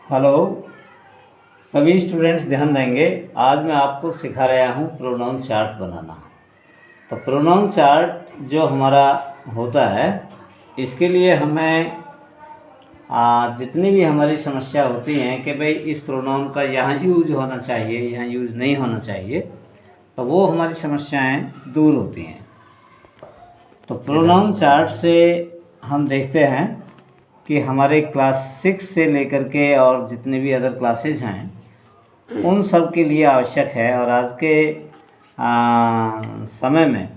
Hello सभी students, ध्यान देंगे। आज मैं आपको सिखा रहा हूँ प्रोनाउन चार्ट बनाना। तो प्रोनाउन चार्ट जो हमारा होता है, इसके लिए हमें जितनी भी हमारी समस्या होती हैं कि भाई इस प्रोनाउन का यहाँ यूज होना चाहिए, यहाँ यूज नहीं होना चाहिए, तो वो हमारी समस्याएं दूर होती हैं। तो प्रोनाउन चार्ट से हम देखते हैं कि हमारे क्लास 6 से लेकर के और जितने भी अदर क्लासेज हैं उन सब के लिए आवश्यक है, और आज के समय में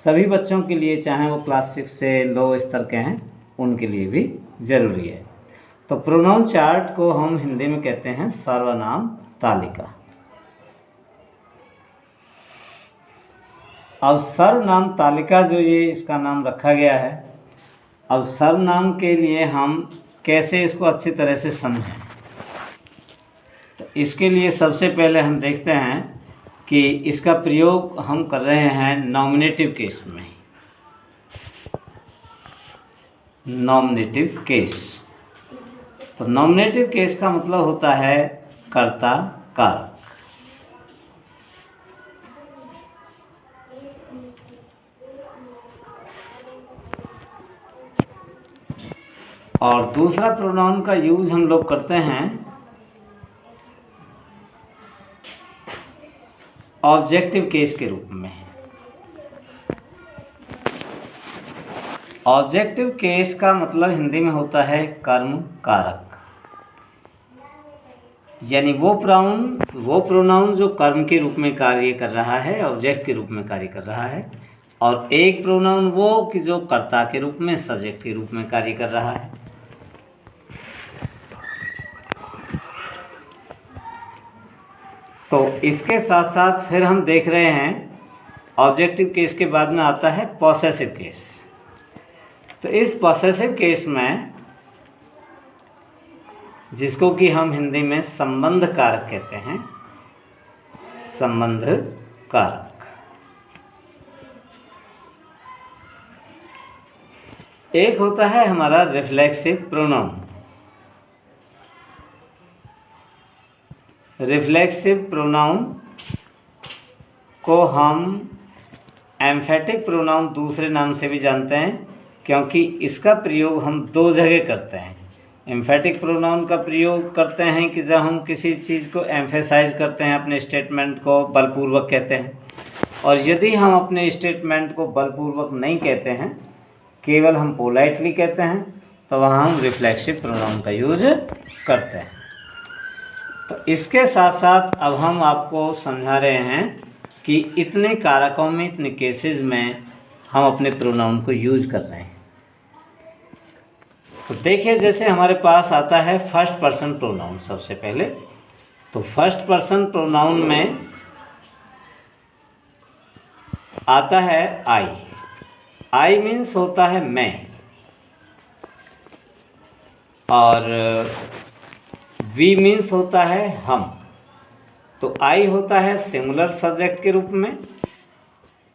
सभी बच्चों के लिए, चाहे वो क्लास 6 से लो स्तर के हैं, उनके लिए भी ज़रूरी है। तो प्रोनाउन चार्ट को हम हिंदी में कहते हैं सर्वनाम तालिका। अब सर्वनाम तालिका जो ये इसका नाम रखा गया है, अब सर्वनाम के लिए हम कैसे इसको अच्छी तरह से समझें, तो इसके लिए सबसे पहले हम देखते हैं कि इसका प्रयोग हम कर रहे हैं नॉमिनेटिव केस में। नॉमिनेटिव केस, तो नॉमिनेटिव केस का मतलब होता है कर्ता कारक। और दूसरा प्रोनाउन का यूज हम लोग करते हैं ऑब्जेक्टिव केस के रूप में। ऑब्जेक्टिव केस का मतलब हिंदी में होता है कर्म कारक, यानी वो प्रोनाउन जो कर्म के रूप में कार्य कर रहा है, ऑब्जेक्ट के रूप में कार्य कर रहा है, और एक प्रोनाउन वो कि जो कर्ता के रूप में, सब्जेक्ट के रूप में कार्य कर रहा है। तो इसके साथ साथ फिर हम देख रहे हैं ऑब्जेक्टिव केस के बाद में आता है पॉसेसिव केस। तो इस पॉसेसिव केस में, जिसको कि हम हिंदी में संबंध कारक कहते हैं, संबंध कारक, एक होता है हमारा रिफ्लेक्सिव प्रोनाउन। रिफ्लेक्सिव प्रोनाउन को हम एम्फेटिक प्रोनाउन दूसरे नाम से भी जानते हैं, क्योंकि इसका प्रयोग हम दो जगह करते हैं। एम्फेटिक प्रोनाउन का प्रयोग करते हैं कि जब हम किसी चीज़ को एम्फेसाइज करते हैं, अपने स्टेटमेंट को बलपूर्वक कहते हैं, और यदि हम अपने स्टेटमेंट को बलपूर्वक नहीं कहते हैं, केवल हम पोलाइटली कहते हैं, तो वहाँ हम रिफ्लेक्सिव प्रोनाउन का यूज करते हैं। तो इसके साथ साथ अब हम आपको समझा रहे हैं कि इतने कारकों में, इतने केसेस में हम अपने प्रोनाउन को यूज कर रहे हैं। तो देखिए, जैसे हमारे पास आता है फर्स्ट पर्सन प्रोनाउन। सबसे पहले तो फर्स्ट पर्सन प्रोनाउन में आता है आई। आई मीन्स होता है मैं, और वी मीन्स होता है हम। तो आई होता है सिंगुलर सब्जेक्ट के रूप में,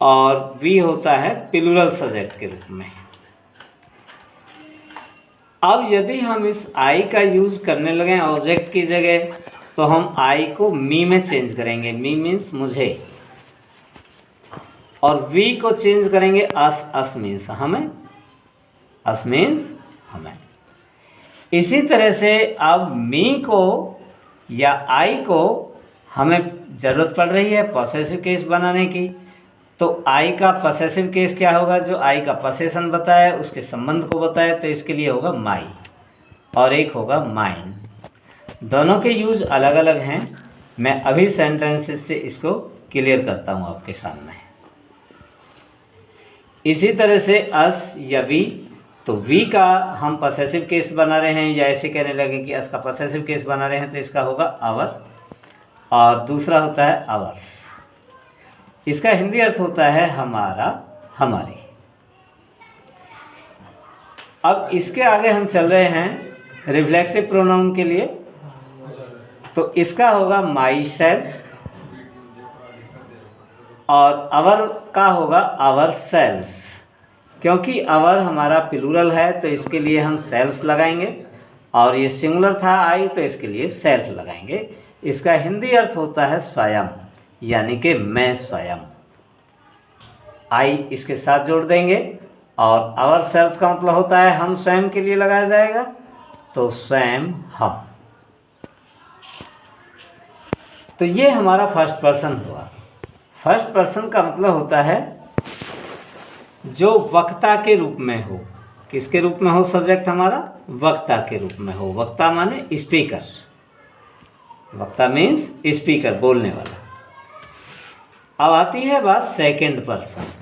और वी होता है प्लूरल सब्जेक्ट के रूप में। अब यदि हम इस आई का यूज करने लगे ऑब्जेक्ट की जगह, तो हम आई को मी में चेंज करेंगे। मी मीन्स मुझे, और वी को चेंज करेंगे अस। अस मीन्स हमें। अस मीन्स हमें। इसी तरह से अब मी को या आई को हमें ज़रूरत पड़ रही है पॉसेसिव केस बनाने की। तो आई का पॉसेसिव केस क्या होगा? जो आई का पॉसेशन बताए, उसके संबंध को बताए, तो इसके लिए होगा माई, और एक होगा माइन। दोनों के यूज अलग अलग हैं। मैं अभी सेंटेंसेस से इसको क्लियर करता हूँ आपके सामने। इसी तरह से अस या वी, तो वी का हम पॉसेसिव केस बना रहे हैं, या ऐसे कहने लगे कि अस का पॉसेसिव केस बना रहे हैं, तो इसका होगा आवर, और दूसरा होता है आवर्स। इसका हिंदी अर्थ होता है हमारा, हमारी। अब इसके आगे हम चल रहे हैं रिफ्लेक्सिव प्रोनाउन के लिए। तो इसका होगा माई सेल्फ, और अवर का होगा आवर सेल्स। क्योंकि अवर हमारा प्लूरल है, तो इसके लिए हम सेल्स लगाएंगे, और ये सिंगुलर था आई, तो इसके लिए सेल्फ लगाएंगे। इसका हिंदी अर्थ होता है स्वयं, यानी कि मैं स्वयं। आई इसके साथ जोड़ देंगे और आवर सेल्फ का मतलब होता है हम स्वयं के लिए लगाया जाएगा, तो स्वयं हम। तो ये हमारा फर्स्ट पर्सन हुआ। फर्स्ट पर्सन का मतलब होता है जो वक्ता के रूप में हो। किसके रूप में हो सब्जेक्ट हमारा? वक्ता के रूप में हो। वक्ता माने स्पीकर। वक्ता मीन्स स्पीकर, बोलने वाला। अब आती है बात सेकंड पर्सन।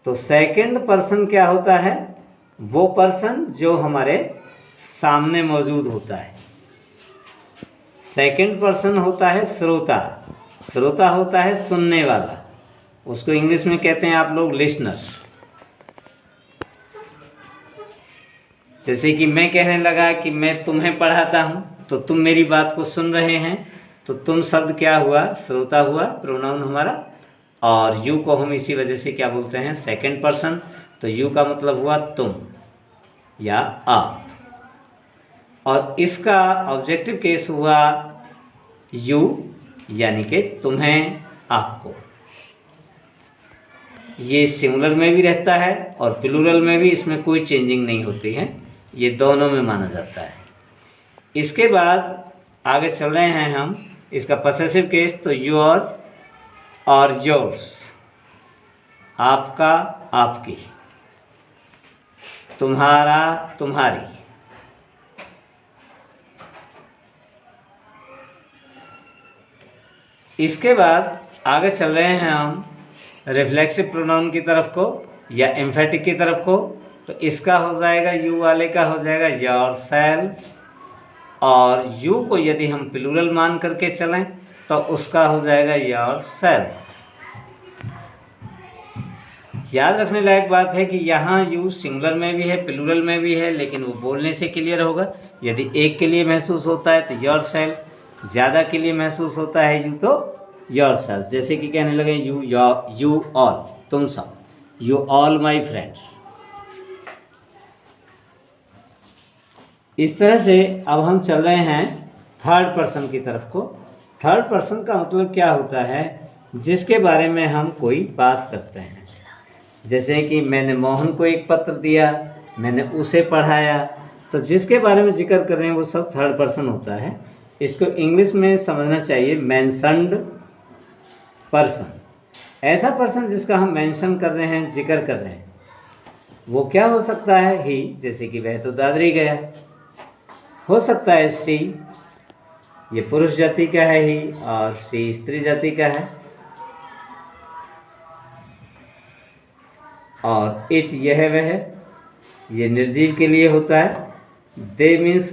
तो सेकंड पर्सन क्या होता है? वो पर्सन जो हमारे सामने मौजूद होता है। सेकंड पर्सन होता है श्रोता। श्रोता होता है सुनने वाला, उसको इंग्लिश में कहते हैं आप लोग लिसनर। जैसे कि मैं कहने लगा कि मैं तुम्हें पढ़ाता हूँ, तो तुम मेरी बात को सुन रहे हैं, तो तुम शब्द क्या हुआ? श्रोता हुआ, प्रोनाउन हमारा। और यू को हम इसी वजह से क्या बोलते हैं? Second person. तो यू का मतलब हुआ तुम या आप, और इसका ऑब्जेक्टिव केस हुआ यू, यानी कि तुम्हें, आपको। ये सिंगुलर में भी रहता है और प्लूरल में भी, इसमें कोई चेंजिंग नहीं होती है, ये दोनों में माना जाता है। इसके बाद आगे चल रहे हैं हम, इसका पॉसेसिव केस। तो योर और योर्स, आपका, आपकी, तुम्हारा, तुम्हारी। इसके बाद आगे चल रहे हैं हम रिफ्लेक्सिव प्रोनाउन की तरफ को या एम्फेटिक की तरफ को। तो इसका हो जाएगा, यू वाले का हो जाएगा योर सेल्फ, और यू को यदि हम प्लूरल मान करके चलें तो उसका हो जाएगा योर सेल्फ। याद रखने लायक बात है कि यहाँ यू सिंगुलर में भी है, प्लूरल में भी है, लेकिन वो बोलने से क्लियर होगा। यदि एक के लिए महसूस होता है तो योर सेल्फ, ज़्यादा के लिए महसूस होता है यू तो योर सेल्फ। जैसे कि कहने लगे यू ऑल, तुम सब, यू ऑल माई फ्रेंड्स। इस तरह से अब हम चल रहे हैं थर्ड पर्सन की तरफ को। थर्ड पर्सन का मतलब क्या होता है? जिसके बारे में हम कोई बात करते हैं। जैसे कि मैंने मोहन को एक पत्र दिया, मैंने उसे पढ़ाया, तो जिसके बारे में जिक्र कर रहे हैं वो सब थर्ड पर्सन होता है। इसको इंग्लिश में समझना चाहिए मेंशन्ड पर्सन। ऐसा पर्सन जिसका हम मेंशन कर रहे हैं, जिक्र कर रहे हैं, वो क्या हो सकता है? ही, जैसे कि वह तो दादरी गया। हो सकता है सी, ये पुरुष जाति का है ही, और सी स्त्री जाति का है। और इट, यह वह, ये निर्जीव के लिए होता है। दे मीन्स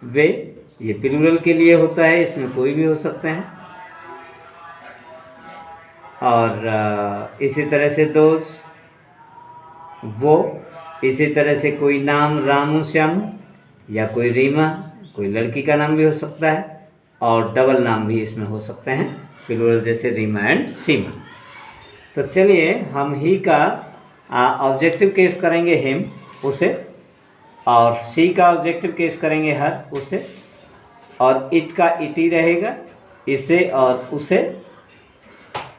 वे, ये प्लूरल के लिए होता है, इसमें कोई भी हो सकते हैं। और इसी तरह से दोज, वो, इसी तरह से कोई नाम रामू श्याम, या कोई रीमा, कोई लड़की का नाम भी हो सकता है, और डबल नाम भी इसमें हो सकते हैं प्लूरल, जैसे रीमा एंड सीमा। तो चलिए हम ही का ऑब्जेक्टिव केस करेंगे हिम, उसे, और सी का ऑब्जेक्टिव केस करेंगे हर, उसे, और इट का इटी रहेगा, इसे और उसे।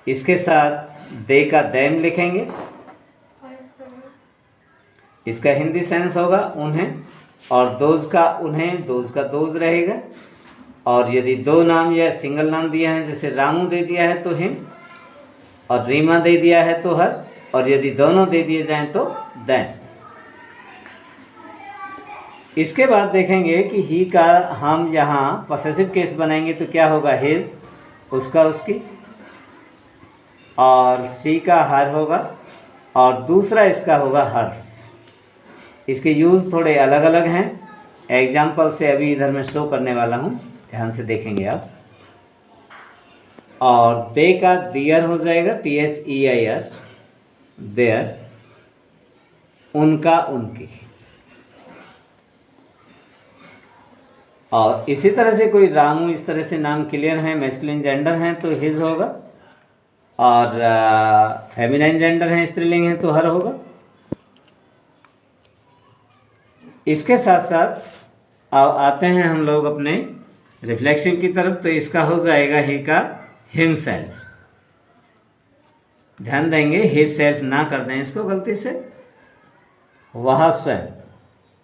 इसके साथ दे का दैम लिखेंगे, इसका हिंदी सेंस होगा उन्हें, और दोज का उन्हें, दोज का दोज रहेगा। और यदि दो नाम या सिंगल नाम दिया है, जैसे रामू दे दिया है तो हिम, और रीमा दे दिया है तो हर, और यदि दोनों दे दिए जाएं तो दैन। इसके बाद देखेंगे कि ही का हम यहाँ पॉसेसिव केस बनाएंगे तो क्या होगा? हिज, उसका, उसकी, और सी का हर होगा, और दूसरा इसका होगा हर्ष। इसके यूज़ थोड़े अलग अलग हैं, एग्जाम्पल से अभी इधर मैं शो करने वाला हूँ, ध्यान से देखेंगे आप। और दे का दियर हो जाएगा, THEIR, देयर, उनका, उनकी। और इसी तरह से कोई रामू, इस तरह से नाम क्लियर हैं, मैस्कुलिन जेंडर हैं तो हिज होगा, और फेमिनाइन जेंडर हैं, स्त्रीलिंग हैं तो हर होगा। इसके साथ साथ अब आते हैं हम लोग अपने रिफ्लेक्सिव की तरफ। तो इसका हो जाएगा ही का हिमसेल्फ। ध्यान देंगे हिज सेल्फ ना कर दें इसको गलती से, वह स्वयं।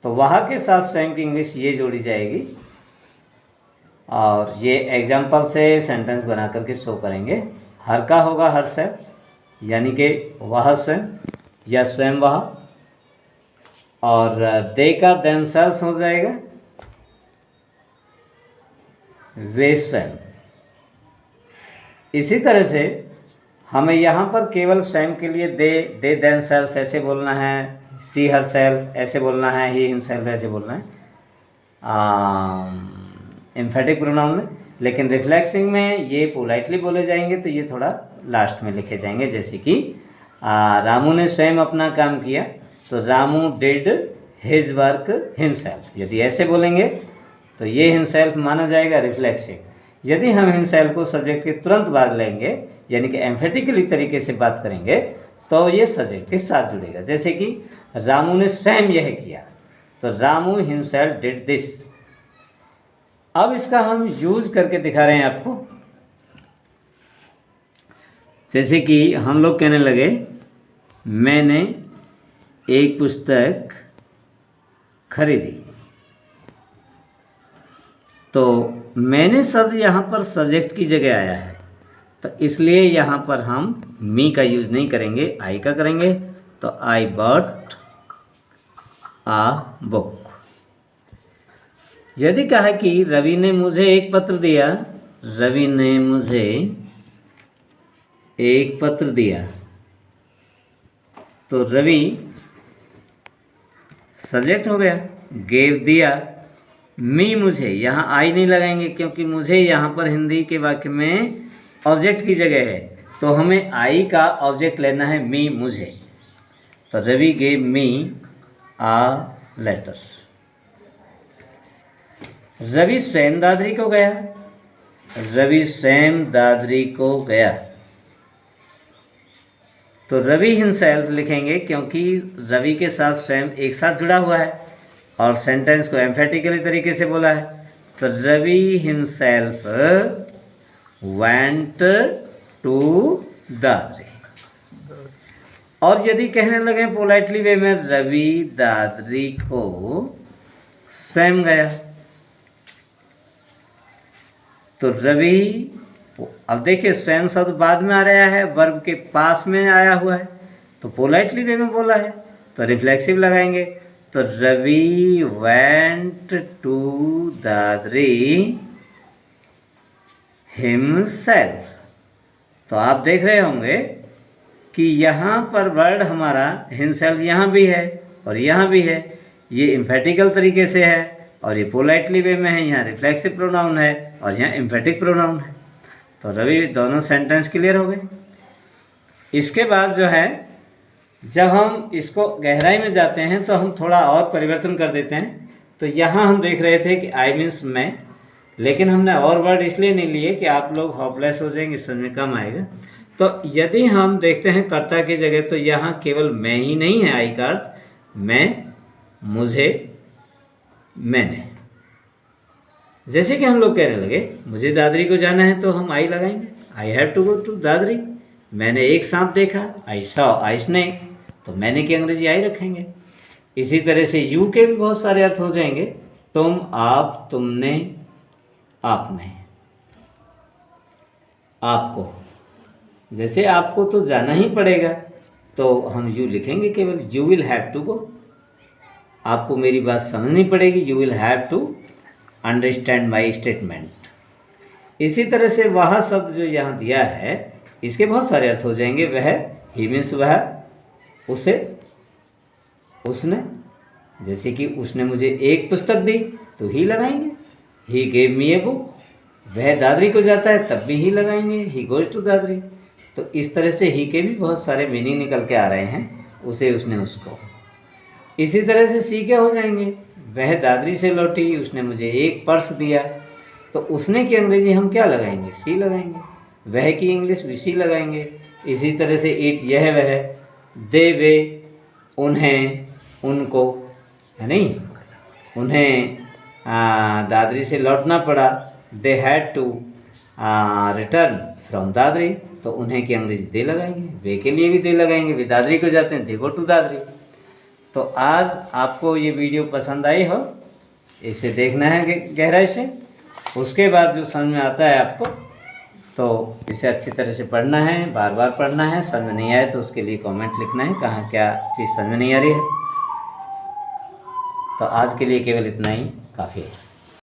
तो वह के साथ स्वयं की इंग्लिश ये जोड़ी जाएगी और ये एग्जाम्पल से सेंटेंस बना करके शो करेंगे। हर का होगा हर सेल्फ, यानी कि वह स्वयं या स्वयं वह, और दे का देमसेल्व्स हो जाएगा वे स्वयं। इसी तरह से हमें यहाँ पर केवल स्वयं के लिए दे देमसेल्व्स ऐसे बोलना है, सी हर सेल्फ ऐसे बोलना है, ही हिमसेल्फ ऐसे बोलना है एम्फेटिक प्रोनाउन में। लेकिन रिफ्लेक्सिंग में ये पोलाइटली बोले जाएंगे, तो ये थोड़ा लास्ट में लिखे जाएंगे। जैसे कि रामू ने स्वयं अपना काम किया, तो Ramu did his work himself. यदि ऐसे बोलेंगे तो ये हिमसेल्फ माना जाएगा रिफ्लेक्सिव। यदि हम हिमसेल्फ को सब्जेक्ट के तुरंत बाद लेंगे, यानी कि एम्फेटिकली तरीके से बात करेंगे, तो ये सब्जेक्ट के साथ जुड़ेगा। जैसे कि रामू ने स्वयं यह किया, तो रामू हिमसेल्फ डिड दिस। अब इसका हम यूज करके दिखा रहे हैं आपको। जैसे कि हम लोग कहने लगे मैंने एक पुस्तक खरीदी, तो मैंने शब्द यहाँ पर सब्जेक्ट की जगह आया है, तो इसलिए यहाँ पर हम मी का यूज नहीं करेंगे, आई का करेंगे। तो आई बॉट आ बुक। यदि कहा कि रवि ने मुझे एक पत्र दिया, रवि ने मुझे एक पत्र दिया, तो रवि सब्जेक्ट हो गया, गेव दिया, मी मुझे, यहाँ आई नहीं लगाएंगे क्योंकि मुझे यहाँ पर हिंदी के वाक्य में ऑब्जेक्ट की जगह है, तो हमें आई का ऑब्जेक्ट लेना है मी मुझे। तो Ravi gave me a letter. Ravi स्वयं दादरी को गया, रवि स्वयं दादरी को गया, तो रवि हिमसेल्फ लिखेंगे क्योंकि रवि के साथ स्वयं एक साथ जुड़ा हुआ है और सेंटेंस को एम्फेटिकली तरीके से बोला है। तो Ravi himself went to Dadri. और यदि कहने लगे पोलाइटली वे में, रवि दादरी को स्वयं गया, तो रवि, अब देखिए स्वयं शब्द बाद में आ रहा है, वर्ब के पास में आया हुआ है, तो पोलाइटली वे में बोला है, तो रिफ्लेक्सिव लगाएंगे। तो Ravi went to Dadri himself. तो आप देख रहे होंगे कि यहाँ पर वर्ड हमारा हिमसेल्फ यहाँ भी है और यहाँ भी है, ये एम्फेटिकल तरीके से है और ये पोलाइटली वे में है, यहाँ रिफ्लेक्सिव प्रोनाउन है और यहाँ एम्फेटिक प्रोनाउन है। तो रवि दोनों सेंटेंस क्लियर हो गए। इसके बाद जो है, जब हम इसको गहराई में जाते हैं तो हम थोड़ा और परिवर्तन कर देते हैं। तो यहाँ हम देख रहे थे कि आई मीन्स मैं, लेकिन हमने और वर्ड इसलिए नहीं लिए कि आप लोग होपलेस हो जाएंगे, समझ में कम आएगा। तो यदि हम देखते हैं कर्ता की जगह, तो यहाँ केवल मैं ही नहीं है आई का अर्थ, मैं, मुझे, मैंने। जैसे कि हम लोग कहने लगे मुझे दादरी को जाना है, तो हम आई लगाएंगे, I have to go to Dadri. मैंने एक सांप देखा, आई सॉ आई स्नेक, तो मैंने की अंग्रेजी आई रखेंगे। इसी तरह से यू के भी बहुत सारे अर्थ हो जाएंगे, तुम, आप, तुमने, आपने, आपको। जैसे आपको तो जाना ही पड़ेगा, तो हम यू लिखेंगे केवल, you will have to go. आपको मेरी बात समझनी पड़ेगी, you will have to understand my statement. इसी तरह से वह शब्द जो यहाँ दिया है, इसके बहुत सारे अर्थ हो जाएंगे। वह, ही मीन्स वह, उसे, उसने। जैसे कि उसने मुझे एक पुस्तक दी, तो ही लगाएंगे, he gave me a book. वह दादरी को जाता है, तब भी ही लगाएंगे, ही गोज टू दादरी। तो इस तरह से ही के भी बहुत सारे मीनिंग निकल के आ रहे हैं, उसे, उसने, उसको। इसी तरह से सी के हो जाएंगे, वह दादरी से लौटी, उसने मुझे एक पर्स दिया, तो उसने की अंग्रेजी हम क्या लगाएंगे, सी लगाएंगे। वह की इंग्लिश भी सी लगाएंगे। इसी तरह से इट, यह, वह, दे, वे, उन्हें, उनको, है नहीं, उन्हें दादरी से लौटना पड़ा, they had to return from Dadri, तो उन्हें की अंग्रेजी दे लगाएंगे, वे के लिए भी दे लगाएंगे, वे दादरी को जाते हैं, दे गो टू दादरी। तो आज आपको ये वीडियो पसंद आई हो, इसे देखना है गहराई से, उसके बाद जो समझ में आता है आपको तो इसे अच्छी तरह से पढ़ना है, बार बार पढ़ना है। समझ में नहीं आए तो उसके लिए कमेंट लिखना है कहाँ क्या चीज़ समझ में नहीं आ रही है। तो आज के लिए केवल इतना ही काफ़ी है।